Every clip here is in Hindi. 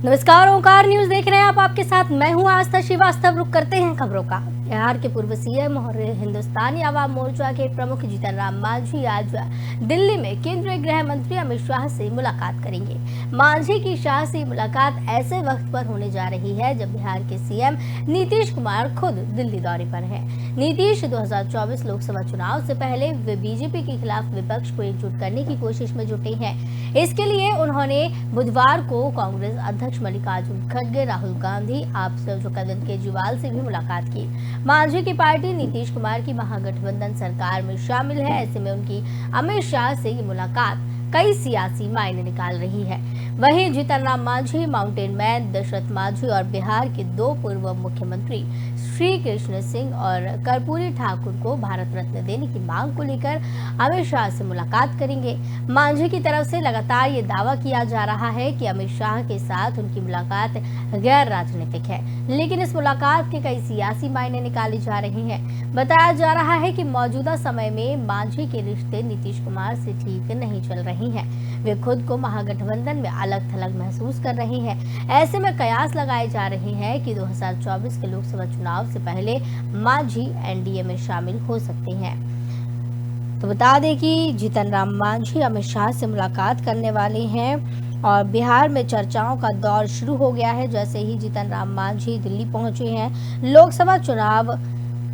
नमस्कार, ओंकार न्यूज देख रहे हैं आप। आपके साथ मैं हूं आस्था श्रीवास्तव। रुक करते हैं खबरों का। बिहार के पूर्व सीएम और हिंदुस्तानी आवाम मोर्चा के प्रमुख जीतन राम मांझी आज दिल्ली में केंद्रीय गृह मंत्री अमित शाह से मुलाकात करेंगे। मांझी की शाह से मुलाकात ऐसे वक्त पर होने जा रही है जब बिहार के सीएम नीतीश कुमार खुद दिल्ली दौरे पर हैं। नीतीश 2024 लोकसभा चुनाव से पहले वे बीजेपी के खिलाफ विपक्ष को एकजुट करने की कोशिश में जुटे हैं। इसके लिए उन्होंने बुधवार को कांग्रेस अध्यक्ष मल्लिकार्जुन खड़गे, राहुल गांधी, आप अरविंद केजरीवाल से भी मुलाकात की। मांझी की पार्टी नीतीश कुमार की महागठबंधन सरकार में शामिल है। ऐसे में उनकी अमित शाह से ये मुलाकात कई सियासी मायने निकाल रही है। वहीं जीतन राम मांझी, माउंटेन मैन दशरथ मांझी और बिहार के दो पूर्व मुख्यमंत्री श्री कृष्ण सिंह और कर्पूरी ठाकुर को भारत रत्न देने की मांग को लेकर अमित शाह से मुलाकात करेंगे। मांझी की तरफ से लगातार ये दावा किया जा रहा है कि अमित शाह के साथ उनकी मुलाकात गैर राजनीतिक है, लेकिन इस मुलाकात के कई सियासी मायने निकाले जा रहे हैं। बताया जा रहा है कि मौजूदा समय में मांझी के रिश्ते नीतीश कुमार से ठीक नहीं चल रहे हैं। वे खुद को महागठबंधन में अलग थलग महसूस कर रहे हैं। ऐसे में कयास लगाए जा रहे हैं कि 2024 के लोकसभा चुनाव से पहले मांझी एनडीए में शामिल हो सकते हैं। तो बता दें कि जीतन राम मांझी अमित शाह से मुलाकात करने वाले हैं और बिहार में चर्चाओं का दौर शुरू हो गया है। जैसे ही जीतन राम मांझी दिल्ली पहुंचे हैं, लोकसभा चुनाव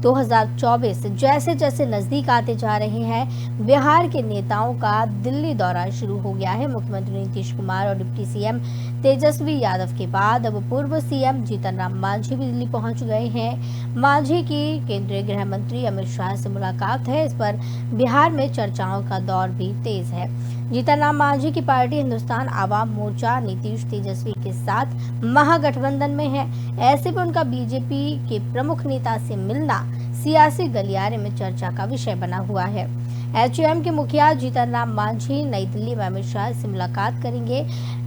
2024 जैसे जैसे नजदीक आते जा रहे हैं, बिहार के नेताओं का दिल्ली दौरा शुरू हो गया है। मुख्यमंत्री नीतीश कुमार और डिप्टी सीएम तेजस्वी यादव के बाद अब पूर्व सीएम जीतन राम मांझी भी दिल्ली पहुंच गए हैं। मांझी की केंद्रीय गृह मंत्री अमित शाह से मुलाकात है। इस पर बिहार में चर्चाओं का दौर भी तेज है। जीतन राम मांझी की पार्टी हिंदुस्तान आवाम मोर्चा नीतीश तेजस्वी के साथ महागठबंधन में है। ऐसे में उनका बीजेपी के प्रमुख नेता से मिलना सियासी गलियारे में चर्चा का विषय बना हुआ है। एचएएम के मुखिया जीतन राम मांझी नई दिल्ली में अमित शाह से मुलाकात करेंगे।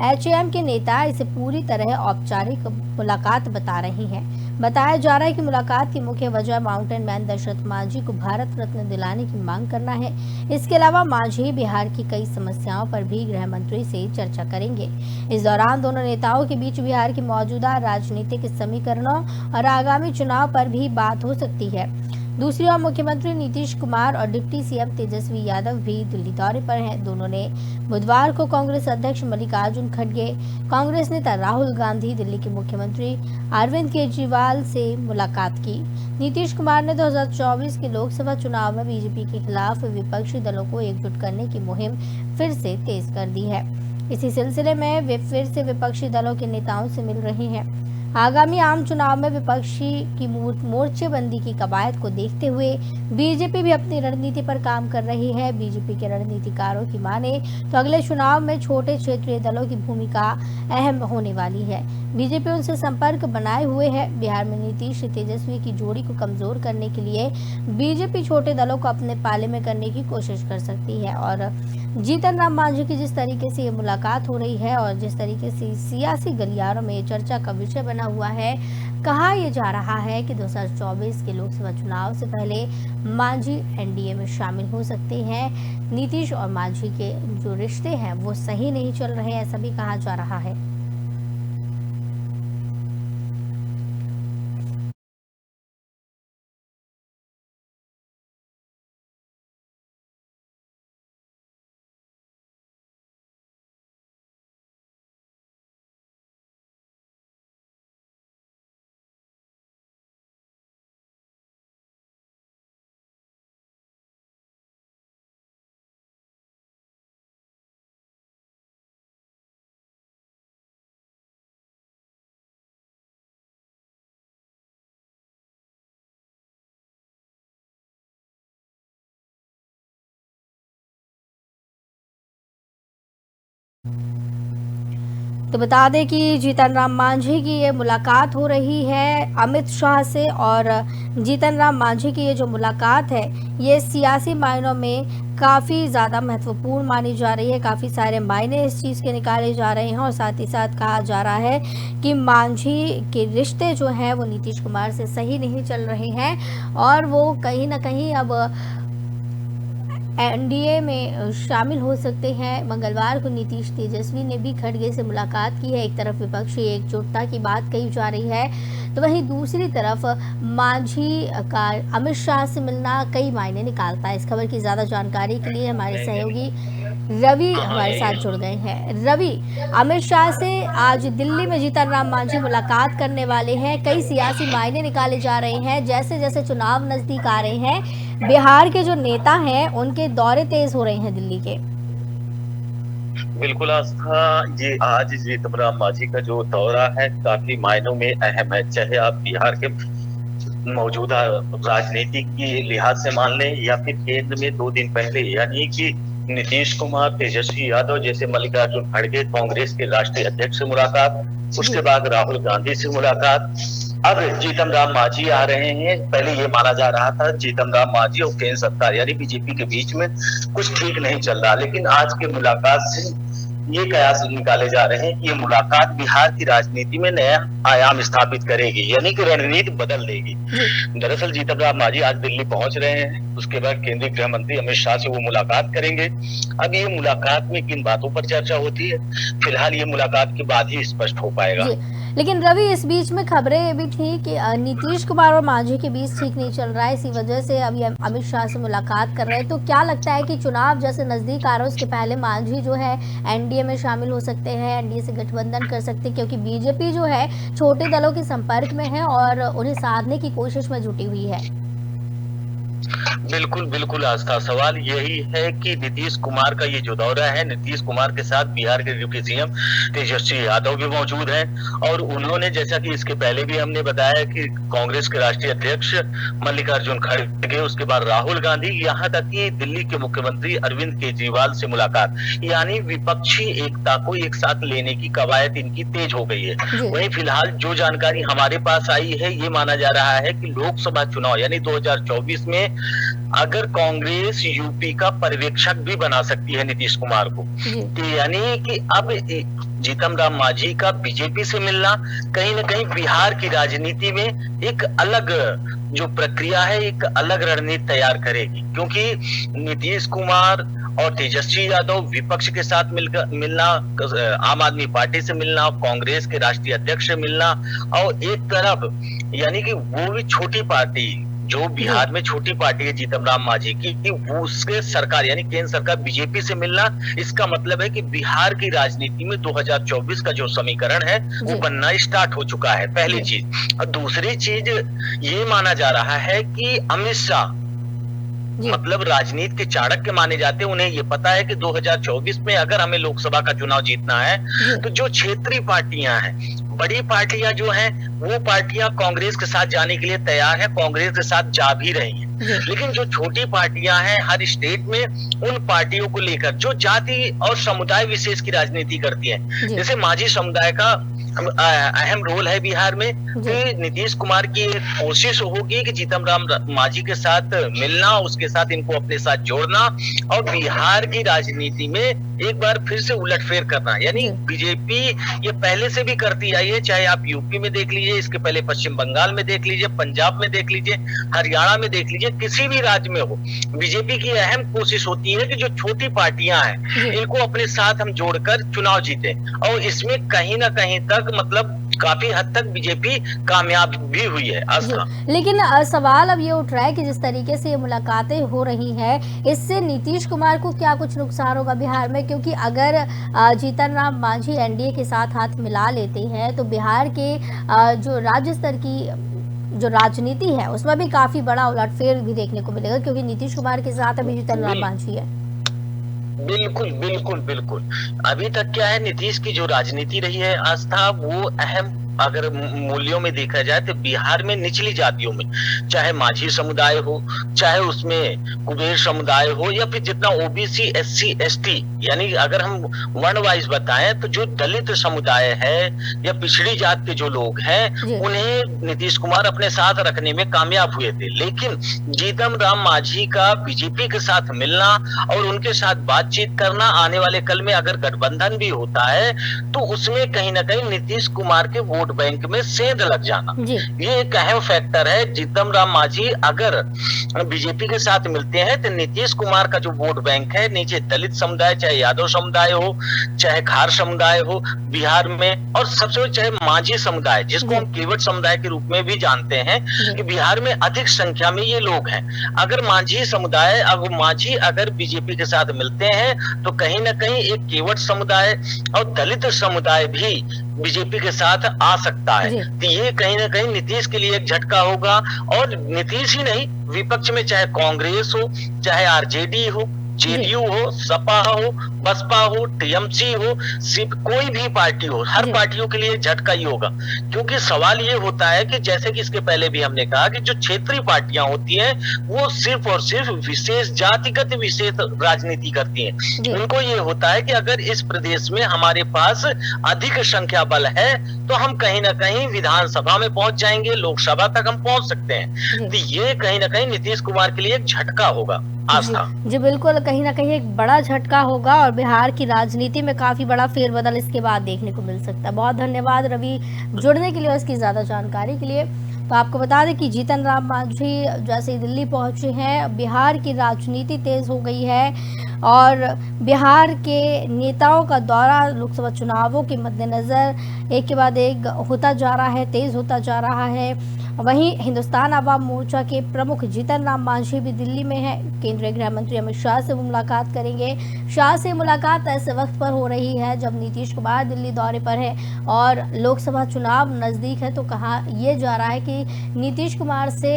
एचएएम के नेता इसे पूरी तरह औपचारिक मुलाकात बता रहे हैं। बताया जा रहा है कि मुलाकात की मुख्य वजह माउंटेन मैन दशरथ मांझी को भारत रत्न दिलाने की मांग करना है। इसके अलावा मांझी बिहार की कई समस्याओं पर भी गृह मंत्री से चर्चा करेंगे। इस दौरान दोनों नेताओं के बीच बिहार के मौजूदा राजनीतिक समीकरणों और आगामी चुनाव पर भी बात हो सकती है। दूसरी ओर मुख्यमंत्री नीतीश कुमार और डिप्टी सीएम तेजस्वी यादव भी दिल्ली दौरे पर हैं। दोनों ने बुधवार को कांग्रेस अध्यक्ष मल्लिकार्जुन खड़गे, कांग्रेस नेता राहुल गांधी, दिल्ली के मुख्यमंत्री अरविंद केजरीवाल से मुलाकात की। नीतीश कुमार ने 2024 के लोकसभा चुनाव में बीजेपी के खिलाफ विपक्षी दलों को एकजुट करने की मुहिम फिर से तेज कर दी है। इसी सिलसिले में वे फिर से विपक्षी दलों के नेताओं से मिल रहे हैं। आगामी आम चुनाव में विपक्षी की मोर्चेबंदी की कवायद को देखते हुए बीजेपी भी अपनी रणनीति पर काम कर रही है। बीजेपी के रणनीतिकारों की माने तो अगले चुनाव में छोटे क्षेत्रीय दलों की भूमिका अहम होने वाली है। बीजेपी उनसे संपर्क बनाए हुए है। बिहार में नीतीश तेजस्वी की जोड़ी को कमजोर करने के लिए बीजेपी छोटे दलों को अपने पाले में करने की कोशिश कर सकती है। और जीतन राम मांझी की जिस तरीके से ये मुलाकात हो रही है और जिस तरीके से सियासी गलियारों में चर्चा का विषय बना हुआ है, कहा यह जा रहा है कि 2024 के लोकसभा चुनाव से पहले मांझी एनडीए में शामिल हो सकते हैं। नीतीश और मांझी के जो रिश्ते हैं वो सही नहीं चल रहे, ऐसा भी कहा जा रहा है। तो बता दें कि जीतन राम मांझी की ये मुलाकात हो रही है अमित शाह से। और जीतन राम मांझी की ये जो मुलाकात है ये सियासी मायनों में काफ़ी ज़्यादा महत्वपूर्ण मानी जा रही है। काफ़ी सारे मायने इस चीज़ के निकाले जा रहे हैं और साथ ही साथ कहा जा रहा है कि मांझी के रिश्ते जो हैं वो नीतीश कुमार से सही नहीं चल रहे हैं और वो कहीं ना कहीं अब एनडीए में शामिल हो सकते हैं। मंगलवार को नीतीश तेजस्वी ने भी खड़गे से मुलाकात की है। एक तरफ विपक्षी एकजुटता की बात कही जा रही है, तो वहीं दूसरी तरफ मांझी का अमित शाह से मिलना कई मायने निकालता है। इस खबर की ज्यादा जानकारी के लिए हमारे सहयोगी रवि हमारे साथ जुड़ गए हैं। रवि, अमित शाह से आज दिल्ली में जीतन राम मांझी मुलाकात करने वाले हैं। कई सियासी मायने निकाले जा रहे हैं। जैसे जैसे चुनाव नजदीक आ रहे हैं, बिहार के जो नेता हैं उनके दौरे तेज हो रहे हैं दिल्ली के। बिल्कुल आस्था, ये आज जीतन राम मांझी का जो दौरा है काफी मायनों में अहम है। चाहे आप बिहार के मौजूदा राजनीति के लिहाज से मान लें या फिर केंद्र में 2 दिन पहले यानी कि नीतीश कुमार, तेजस्वी यादव जैसे मल्लिकार्जुन खड़गे कांग्रेस के राष्ट्रीय अध्यक्ष से मुलाकात, उसके बाद राहुल गांधी से मुलाकात, अब जीतन राम मांझी आ रहे हैं। पहले ये माना जा रहा था जीतन राम मांझी और केंद्र सरकार यानी बीजेपी के बीच में कुछ ठीक नहीं चल रहा, लेकिन आज के मुलाकात से ये कयास निकाले जा रहे हैं कि ये मुलाकात बिहार की राजनीति में नया आयाम स्थापित करेगी, यानी कि रणनीति बदल देगी। दरअसल जीतन राम मांझी आज दिल्ली पहुंच रहे हैं, उसके बाद केंद्रीय गृह मंत्री अमित शाह से वो मुलाकात करेंगे। अब ये मुलाकात में किन बातों पर चर्चा होती है, फिलहाल ये मुलाकात के बाद ही स्पष्ट हो पाएगा। लेकिन रवि, इस बीच में खबरें ये भी थी कि नीतीश कुमार और मांझी के बीच ठीक नहीं चल रहा है, इसी वजह से अभी अमित शाह से मुलाकात कर रहे हैं। तो क्या लगता है कि चुनाव जैसे नजदीक आ रहा है उसके पहले मांझी जो है एनडीए में शामिल हो सकते हैं, एनडीए से गठबंधन कर सकते हैं, क्योंकि बीजेपी जो है छोटे दलों के संपर्क में है और उन्हें साधने की कोशिश में जुटी हुई है। बिल्कुल बिल्कुल आस्था, सवाल यही है कि नीतीश कुमार का ये जो दौरा है, नीतीश कुमार के साथ बिहार के डिप्टी सीएम तेजस्वी यादव भी मौजूद हैं और उन्होंने, जैसा कि इसके पहले भी हमने बताया कि कांग्रेस के राष्ट्रीय अध्यक्ष मल्लिकार्जुन खड़गे, उसके बाद राहुल गांधी, यहाँ तक कि दिल्ली के मुख्यमंत्री अरविंद केजरीवाल से मुलाकात, यानी विपक्षी एकता को एक साथ लेने की कवायद इनकी तेज हो गई है। वहीं फिलहाल जो जानकारी हमारे पास आई है, ये माना जा रहा है कि लोकसभा चुनाव यानी 2024 में अगर कांग्रेस यूपी का पर्यवेक्षक भी बना सकती है नीतीश कुमार को, तो यानी कि अब जीतन राम मांझी का बीजेपी से मिलना कहीं ना कहीं बिहार की राजनीति में एक अलग जो प्रक्रिया है, एक अलग रणनीति तैयार करेगी, क्योंकि नीतीश कुमार और तेजस्वी यादव विपक्ष के साथ मिलना, आम आदमी पार्टी से मिलना, कांग्रेस के राष्ट्रीय अध्यक्ष से मिलना, और एक तरफ यानी कि वो भी छोटी पार्टी जो बिहार में छोटी पार्टी है जीतन राम मांझी की, वो उसके सरकार यानी केंद्र सरकार बीजेपी से मिलना, इसका मतलब है कि बिहार की राजनीति में 2024 का जो समीकरण है वो बनना स्टार्ट हो चुका है, पहली चीज। और दूसरी चीज ये माना जा रहा है कि अमित शाह मतलब राजनीति के चाणक्य माने जाते हैं, उन्हें ये पता है कि 2024 में अगर हमें लोकसभा का चुनाव जीतना है तो जो क्षेत्रीय पार्टियां हैं, बड़ी पार्टियां जो हैं, वो पार्टियां कांग्रेस के साथ जाने के लिए तैयार है, कांग्रेस के साथ जा भी रही हैं। लेकिन जो छोटी पार्टियां हैं हर स्टेट में, उन पार्टियों को लेकर जो जाति और समुदाय विशेष की राजनीति करती है, जैसे मांझी समुदाय का अहम रोल है बिहार में, कि नीतीश कुमार की कोशिश होगी कि जीतन राम मांझी के साथ मिलना, उसके साथ इनको अपने साथ जोड़ना और बिहार की राजनीति में एक बार फिर से उलटफेर करना। यानी बीजेपी ये पहले से भी करती आई है, चाहे आप यूपी में देख लीजिए, इसके पहले पश्चिम बंगाल में देख लीजिए, पंजाब में देख लीजिए, हरियाणा में देख लीजिए, किसी भी राज्य में हो, बीजेपी की अहम कोशिश होती है कि जो छोटी पार्टियां हैं इनको अपने साथ हम जोड़कर चुनाव जीते, और इसमें कहीं ना कहीं तक मतलब काफी हद तक बीजेपी कामयाब भी हुई है आस्था। लेकिन सवाल अब ये उठ रहा है कि जिस तरीके से ये मुलाकातें हो रही हैं, इससे नीतीश कुमार को क्या कुछ नुकसान होगा बिहार में? क्योंकि अगर जीतन राम मांझी एनडीए के साथ हाथ मिला लेते हैं तो बिहार के जो राज्य स्तर की जो राजनीति है उसमें भी काफी बड़ा उलटफेर भी देखने को मिलेगा, क्योंकि नीतीश कुमार के साथ अभी जीतन राम मांझी है। बिल्कुल बिल्कुल बिल्कुल, अभी तक क्या है, नीतीश की जो राजनीति रही है आस्था, वो अहम अगर मूल्यों में देखा जाए तो बिहार में निचली जातियों में, चाहे माझी समुदाय हो, चाहे उसमें कुबेर समुदाय हो, या फिर जितना ओबीसी, एससी, एसटी, यानी अगर हम वर्ण वाइज बताएं तो जो दलित समुदाय है या पिछड़ी जात के जो लोग हैं, उन्हें नीतीश कुमार अपने साथ रखने में कामयाब हुए थे। लेकिन जीतन राम मांझी का बीजेपी के साथ मिलना और उनके साथ बातचीत करना, आने वाले कल में अगर गठबंधन भी होता है तो उसमें कहीं ना कहीं नीतीश कुमार के वोट बैंक में सेंध लग जाना, जी। ये एक अहम फैक्टर है। जीतन राम मांझी अगर बीजेपी के साथ मिलते हैं तो नीतीश कुमार का जो वोट बैंक है, नीचे दलित समुदाय, चाहे यादव समुदाय हो, चाहे खार समुदाय हो बिहार में, और सबसे चाहे मांझी समुदाय, जिसको हम केवट समुदाय के रूप में भी जानते हैं, कि बिहार में अधिक संख्या में ये लोग हैं। अगर मांझी समुदाय, अगर मांझी अगर बीजेपी के साथ मिलते हैं तो कहीं ना कहीं एक केवट समुदाय और दलित समुदाय भी बीजेपी के साथ आ सकता है। तो ये कहीं ना कहीं नीतीश के लिए एक झटका होगा। और नीतीश ही नहीं, विपक्ष में चाहे कांग्रेस हो, चाहे आरजेडी हो, जेडीयू हो, सपा हो, बसपा हो, टीएमसी हो, सिर्फ कोई भी पार्टी हो, हर पार्टियों के लिए झटका ही होगा। क्योंकि सवाल ये होता है कि जैसे कि इसके पहले भी हमने कहा कि जो क्षेत्रीय पार्टियां होती हैं वो सिर्फ और सिर्फ विशेष जातिगत विशेष राजनीति करती हैं। उनको ये होता है कि अगर इस प्रदेश में हमारे पास अधिक संख्या बल है तो हम कहीं ना कहीं विधानसभा में पहुंच जाएंगे, लोकसभा तक हम पहुंच सकते हैं। तो ये कहीं ना कहीं नीतीश कुमार के लिए एक झटका होगा। आस्था जी बिल्कुल, कहीं ना कहीं एक बड़ा झटका होगा और बिहार की राजनीति में काफी बड़ा फेरबदल इसके बाद देखने को मिल सकता है। बहुत धन्यवाद रवि जुड़ने के लिए और इसकी ज्यादा जानकारी के लिए। तो आपको बता दें कि जीतन राम मांझी जैसे दिल्ली पहुंचे हैं, बिहार की राजनीति तेज हो गई है और बिहार के नेताओं का दौरा लोकसभा चुनावों के मद्देनजर एक के बाद एक होता जा रहा है, तेज होता जा रहा है। वहीं हिंदुस्तान आवाम मोर्चा के प्रमुख जीतन राम मांझी भी दिल्ली में है। केंद्रीय गृह मंत्री अमित शाह से वो मुलाकात करेंगे। शाह से मुलाकात ऐसे वक्त पर हो रही है जब नीतीश कुमार दिल्ली दौरे पर है और लोकसभा चुनाव नजदीक है। तो कहा यह जा रहा है कि नीतीश कुमार से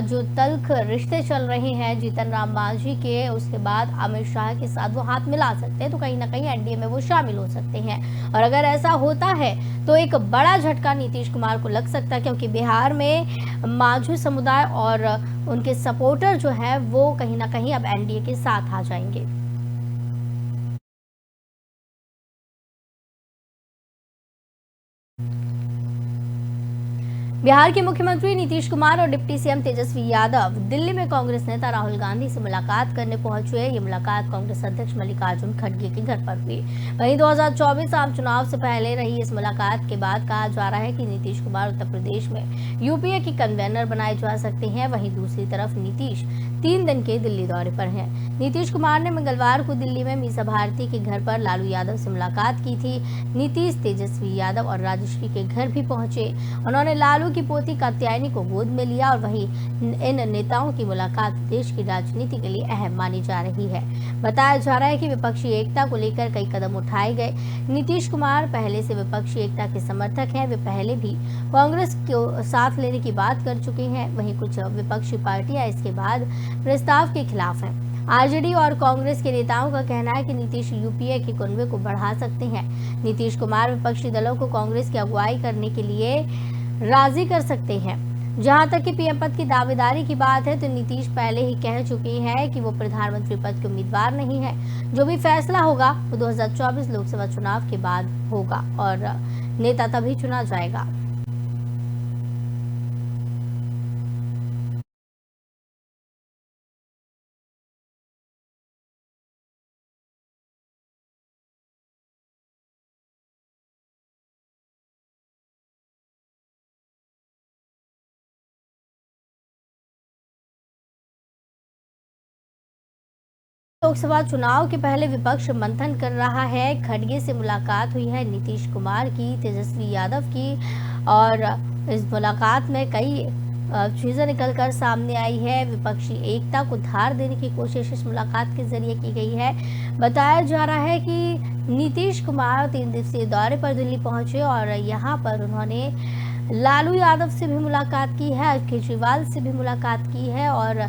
जो तल्ख रिश्ते चल रहे हैं जीतन राम मांझी के, उसके बाद अमित शाह के साथ वो हाथ मिला सकते हैं, तो कहीं ना कहीं एनडीए में वो शामिल हो सकते हैं। और अगर ऐसा होता है तो एक बड़ा झटका नीतीश कुमार को लग सकता है, क्योंकि बिहार में मांझी समुदाय और उनके सपोर्टर जो है वो कहीं ना कहीं अब एनडीए के साथ आ जाएंगे। बिहार के मुख्यमंत्री नीतीश कुमार और डिप्टी सीएम तेजस्वी यादव दिल्ली में कांग्रेस नेता राहुल गांधी से मुलाकात करने पहुंचे। ये मुलाकात कांग्रेस अध्यक्ष मल्लिकार्जुन खड़गे के घर पर हुई। वहीं 2024 आम चुनाव से पहले रही इस मुलाकात के बाद कहा जा रहा है कि नीतीश कुमार उत्तर प्रदेश में यूपीए की कन्वेनर बनाए जा सकते हैं। वहीं दूसरी तरफ नीतीश 3 दिन के दिल्ली दौरे पर हैं। नीतीश कुमार ने मंगलवार को दिल्ली में मीसा भारती के घर पर लालू यादव से मुलाकात की थी। नीतीश तेजस्वी यादव और राजश्री के घर भी पहुंचे। उन्होंने लालू की पोती कात्यायनी को गोद में लिया और वहीं इन नेताओं की मुलाकात देश की राजनीति के लिए अहम मानी जा रही है। बताया जा रहा है कि विपक्षी एकता को लेकर कई कदम उठाए गए। नीतीश कुमार पहले से विपक्षी एकता के समर्थक हैं। वे पहले भी कांग्रेस को साथ लेने की बात कर चुके हैं। वहीं कुछ विपक्षी पार्टियां इसके बाद प्रस्ताव के खिलाफ हैं। आरजेडी और कांग्रेस के नेताओं का कहना है कि नीतीश यूपीए के कुनबे को बढ़ा सकते हैं। नीतीश कुमार विपक्षी दलों को कांग्रेस की अगुवाई करने के लिए राजी कर सकते हैं। जहां तक कि पीएम पद की दावेदारी की बात है तो नीतीश पहले ही कह चुके हैं कि वो प्रधानमंत्री पद के उम्मीदवार नहीं है। जो भी फैसला होगा वो 2024 लोकसभा चुनाव के बाद होगा और नेता तभी चुना जाएगा। लोकसभा चुनाव के पहले विपक्ष मंथन कर रहा है। खड़गे से मुलाकात हुई है नीतीश कुमार की, तेजस्वी यादव की, और इस मुलाकात में कई चीजें निकलकर सामने आई है। विपक्षी एकता को धार देने की कोशिश इस मुलाकात के जरिए की गई है। बताया जा रहा है कि नीतीश कुमार 3 दिवसीय दौरे पर दिल्ली पहुंचे और यहां पर उन्होंने लालू यादव से भी मुलाकात की है, केजरीवाल से भी मुलाकात की है और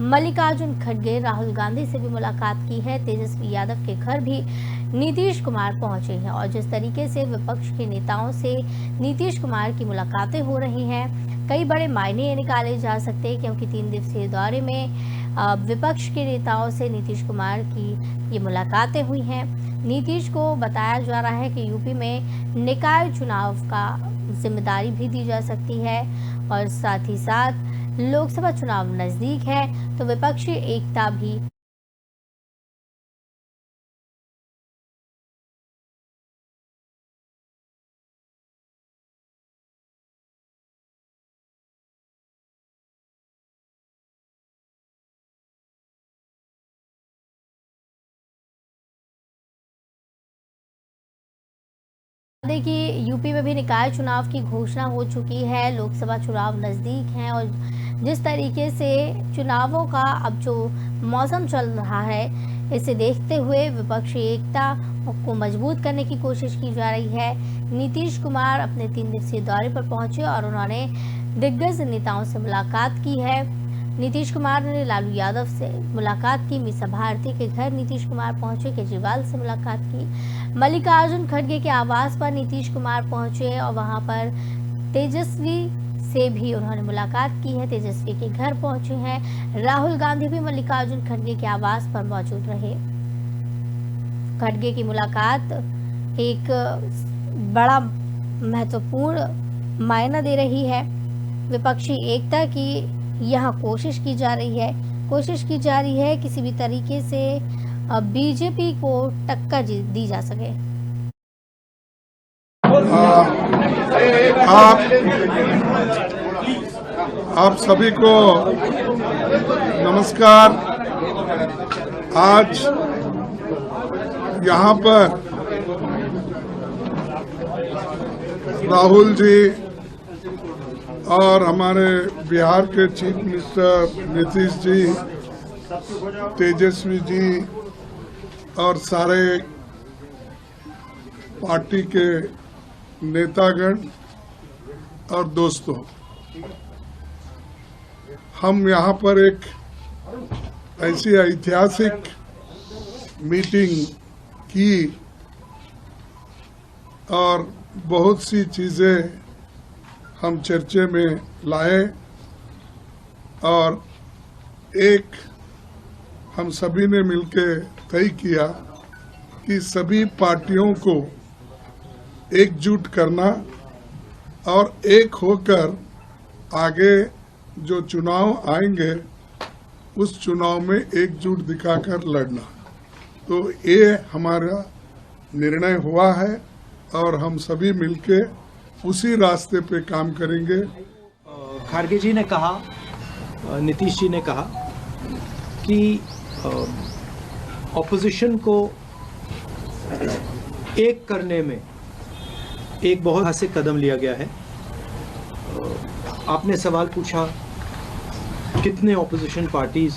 मल्लिकार्जुन खड़गे, राहुल गांधी से भी मुलाकात की है। तेजस्वी यादव के घर भी नीतीश कुमार पहुंचे हैं और जिस तरीके से विपक्ष के नेताओं से नीतीश कुमार की मुलाकातें हो रही हैं, कई बड़े मायने निकाले जा सकते हैं, क्योंकि 3 दिवसीय दौरे में विपक्ष के नेताओं से नीतीश कुमार की ये मुलाकातें हुई हैं। नीतीश को बताया जा रहा है कि यूपी में निकाय चुनाव का जिम्मेदारी भी दी जा सकती है और साथ ही साथ लोकसभा चुनाव नजदीक है तो विपक्षी एकता भी देखिए यूपी में भी निकाय चुनाव की घोषणा हो चुकी है, लोकसभा चुनाव नज़दीक हैं और जिस तरीके से चुनावों का अब जो मौसम चल रहा है, इसे देखते हुए विपक्षी एकता को मजबूत करने की कोशिश की जा रही है। नीतीश कुमार अपने 3 दिवसीय दौरे पर पहुंचे और उन्होंने दिग्गज नेताओं से मुलाकात की है। नीतीश कुमार ने लालू यादव से मुलाकात की, मीसा भारती के घर नीतीश कुमार पहुंचे, केजरीवाल से मुलाकात की, मल्लिकार्जुन खड़गे के आवास पर नीतीश कुमार पहुंचे और वहां पर तेजस्वी से भी उन्होंने मुलाकात की है, तेजस्वी के घर पहुंचे हैं। राहुल गांधी भी मल्लिकार्जुन खड़गे के आवास पर मौजूद रहे। खड़गे की मुलाकात एक बड़ा महत्वपूर्ण मायना दे रही है। विपक्षी एकता की यहाँ कोशिश की जा रही है किसी भी तरीके से बीजेपी को टक्कर दी जा सके। आप सभी को नमस्कार। आज यहाँ पर राहुल जी और हमारे बिहार के चीफ मिनिस्टर नीतीश जी, तेजस्वी जी और सारे पार्टी के नेतागण और दोस्तों, हम यहाँ पर एक ऐसी ऐतिहासिक मीटिंग की और बहुत सी चीज़ें हम चर्चे में लाए और एक हम सभी ने मिलकर तय किया कि सभी पार्टियों को एकजुट करना और एक होकर आगे जो चुनाव आएंगे उस चुनाव में एकजुट दिखाकर लड़ना। तो ये हमारा निर्णय हुआ है और हम सभी मिलके उसी रास्ते पे काम करेंगे। खड़गे जी ने कहा, नीतीश जी ने कहा कि ऑपोजिशन को एक करने में एक बहुत ऐतिहासिक कदम लिया गया है। आपने सवाल पूछा कितने ऑपोजिशन पार्टीज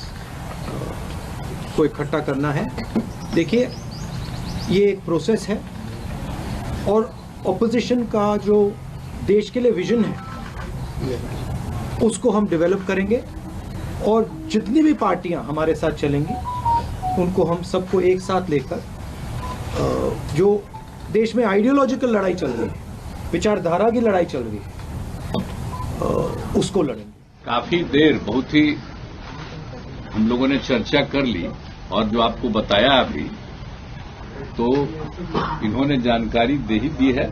को इकट्ठा करना है। देखिए, ये एक प्रोसेस है और ऑपोजिशन का जो देश के लिए विजन है उसको हम डेवलप करेंगे और जितनी भी पार्टियां हमारे साथ चलेंगी उनको हम सबको एक साथ लेकर जो देश में आइडियोलॉजिकल लड़ाई चल रही है, विचारधारा की लड़ाई चल रही है, उसको लड़ेंगे। काफी देर बहुत ही हम लोगों ने चर्चा कर ली और जो आपको बताया अभी, तो इन्होंने जानकारी दे ही दी है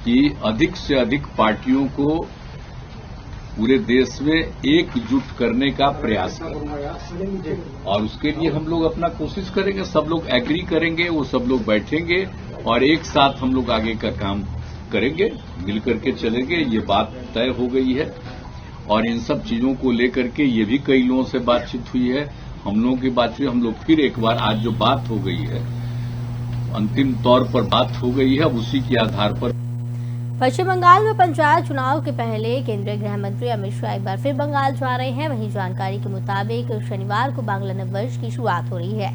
कि अधिक से अधिक पार्टियों को पूरे देश में एकजुट करने का प्रयास करेंगे और उसके लिए हम लोग अपना कोशिश करेंगे। सब लोग एग्री करेंगे, वो सब लोग बैठेंगे और एक साथ हम लोग आगे का काम करेंगे, मिल करके चलेंगे। ये बात तय हो गई है और इन सब चीजों को लेकर के ये भी कई लोगों से बातचीत हुई है, हम लोगों की बात हुई। हम लोग फिर एक बार आज जो बात हो गई है, अंतिम तौर पर बात हो गई है, अब उसी के आधार पर। पश्चिम बंगाल में पंचायत चुनाव के पहले केंद्रीय गृह मंत्री अमित शाह एक बार फिर बंगाल जा रहे हैं। वहीं जानकारी के मुताबिक शनिवार को बांग्ला नववर्ष की शुरुआत हो रही है।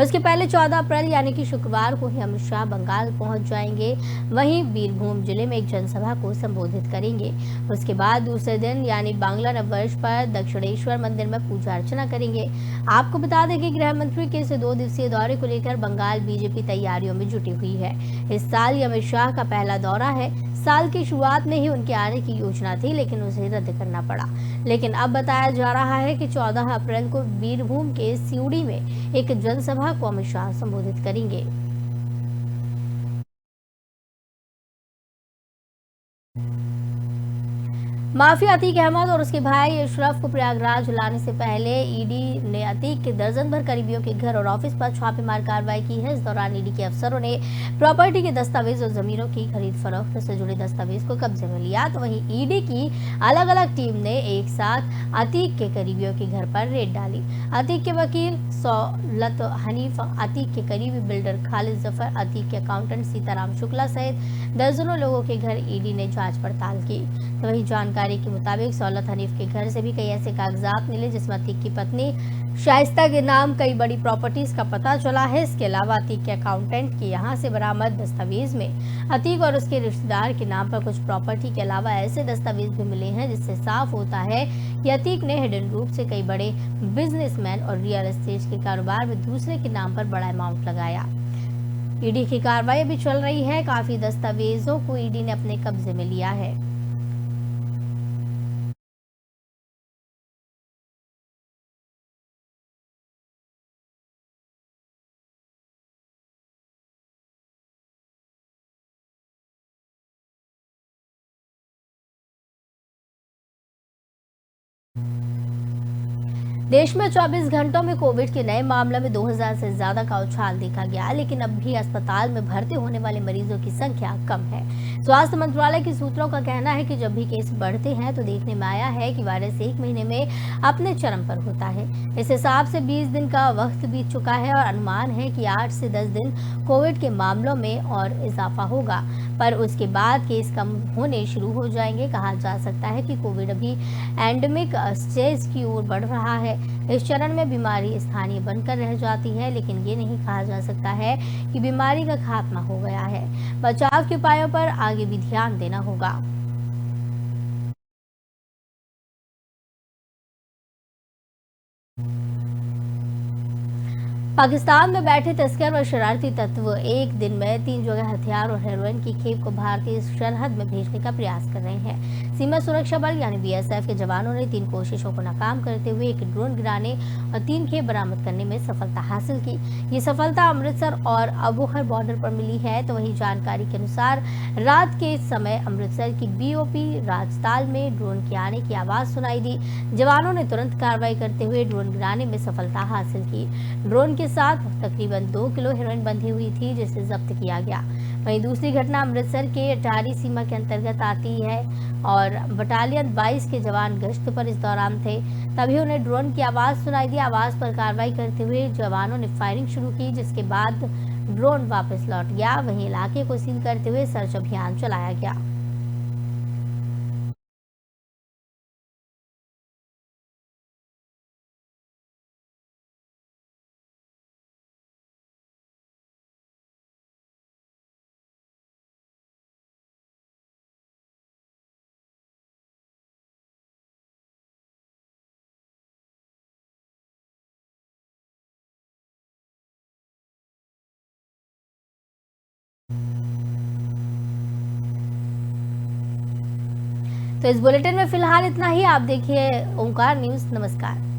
उसके पहले 14 अप्रैल यानी कि शुक्रवार को ही अमित शाह बंगाल पहुंच जाएंगे। वहीं बीरभूम जिले में एक जनसभा को संबोधित करेंगे। उसके बाद दूसरे दिन यानी बांग्ला नववर्ष पर दक्षिणेश्वर मंदिर में पूजा अर्चना करेंगे। आपको बता दें कि गृह मंत्री के इस 2 दिवसीय दौरे को लेकर बंगाल बीजेपी तैयारियों में जुटी हुई है। इस साल ये अमित शाह का पहला दौरा है। साल की शुरुआत में ही उनके आने की योजना थी, लेकिन उसे रद्द करना पड़ा। लेकिन अब बताया जा रहा है कि 14 अप्रैल को बीरभूम के सिउड़ी में एक जनसभा को अमित शाह संबोधित करेंगे। माफिया अतीक अहमद और उसके भाई अशरफ को प्रयागराज लाने से पहले ईडी ने अतीक के दर्जन भर करीबियों के घर और ऑफिस पर छापेमार कार्रवाई की है। इस दौरान ईडी के अफसरों ने प्रॉपर्टी के दस्तावेज और जमीनों की खरीद फरोख्त से जुड़े दस्तावेज को कब्जे में लिया, तो वहीं ईडी की अलग अलग टीम ने एक साथ अतीक के करीबियों के घर पर रेड डाली। अतीक के वकील सौलत हनीफ, अतीक के करीबी बिल्डर खालिद जफर, अतीक के अकाउंटेंट सीताराम शुक्ला सहित दर्जनों लोगों के घर ईडी ने जांच पड़ताल की। तो वही जानकारी के मुताबिक सौलत हनीफ के घर से भी कई ऐसे कागजात मिले जिसमें अतीक की पत्नी शाइस्ता के नाम कई बड़ी प्रॉपर्टीज का पता चला है। इसके अलावा अतीक के अकाउंटेंट के यहाँ से बरामद दस्तावेज में अतीक और उसके रिश्तेदार के नाम पर कुछ प्रॉपर्टी के अलावा ऐसे दस्तावेज भी मिले हैं जिससे साफ होता है कि अतीक ने हिडन रूप से कई बड़े बिजनेसमैन और रियल एस्टेट के कारोबार में दूसरे के नाम पर बड़ा अमाउंट लगाया। ईडी की कार्रवाई अभी चल रही है। काफी दस्तावेजों को ईडी ने अपने कब्जे में लिया है। देश में 24 घंटों में कोविड के नए मामलों में 2000 से ज्यादा का उछाल देखा गया, लेकिन अब भी अस्पताल में भर्ती होने वाले मरीजों की संख्या कम है। स्वास्थ्य मंत्रालय के सूत्रों का कहना है कि जब भी केस बढ़ते हैं तो देखने में आया है कि वायरस 1 महीने में अपने चरम पर होता है। इस हिसाब से 20 दिन का वक्त बीत चुका है और अनुमान है कि 8 से 10 दिन कोविड के मामलों में और इजाफा होगा, पर उसके बाद केस कम होने शुरू हो जाएंगे। कहा जा सकता है कि कोविड अभी एंडेमिक स्टेज की ओर बढ़ रहा है। इस चरण में बीमारी स्थानीय बनकर रह जाती है, लेकिन ये नहीं कहा जा सकता है कि बीमारी का खात्मा हो गया है। बचाव के उपायों पर आगे भी ध्यान देना होगा। पाकिस्तान में बैठे तस्कर व शरारती तत्व एक दिन में 3 जगह हथियार और हेरोइन की खेप को भारतीय सरहद में भेजने का प्रयास कर रहे हैं। सीमा सुरक्षा बल यानी बीएसएफ के जवानों ने 3 कोशिशों को नाकाम करते हुए 1 ड्रोन गिराने और 3 खेप बरामद करने में सफलता हासिल की। ये सफलता अमृतसर और अबोहर बॉर्डर पर मिली है। तो वही जानकारी के अनुसार रात के समय अमृतसर की बीओपी राजताल में ड्रोन के आने की आवाज सुनाई दी। जवानों ने तुरंत कार्रवाई करते हुए ड्रोन गिराने में सफलता हासिल की। ड्रोन के साथ तकरीबन 2 किलो हेरोइन बंधी हुई थी जिसे जब्त किया गया। वहीं दूसरी घटना अमृतसर के अटारी सीमा के अंतर्गत आती है और बटालियन 22 के जवान गश्त पर इस दौरान थे, तभी उन्हें ड्रोन की आवाज सुनाई दी। आवाज पर कार्रवाई करते हुए जवानों ने फायरिंग शुरू की, जिसके बाद ड्रोन वापस लौट गया। वहीं इलाके को सील करते हुए सर्च अभियान चलाया गया। तो इस बुलेटिन में फिलहाल इतना ही। आप देखिए ओंकार न्यूज। नमस्कार।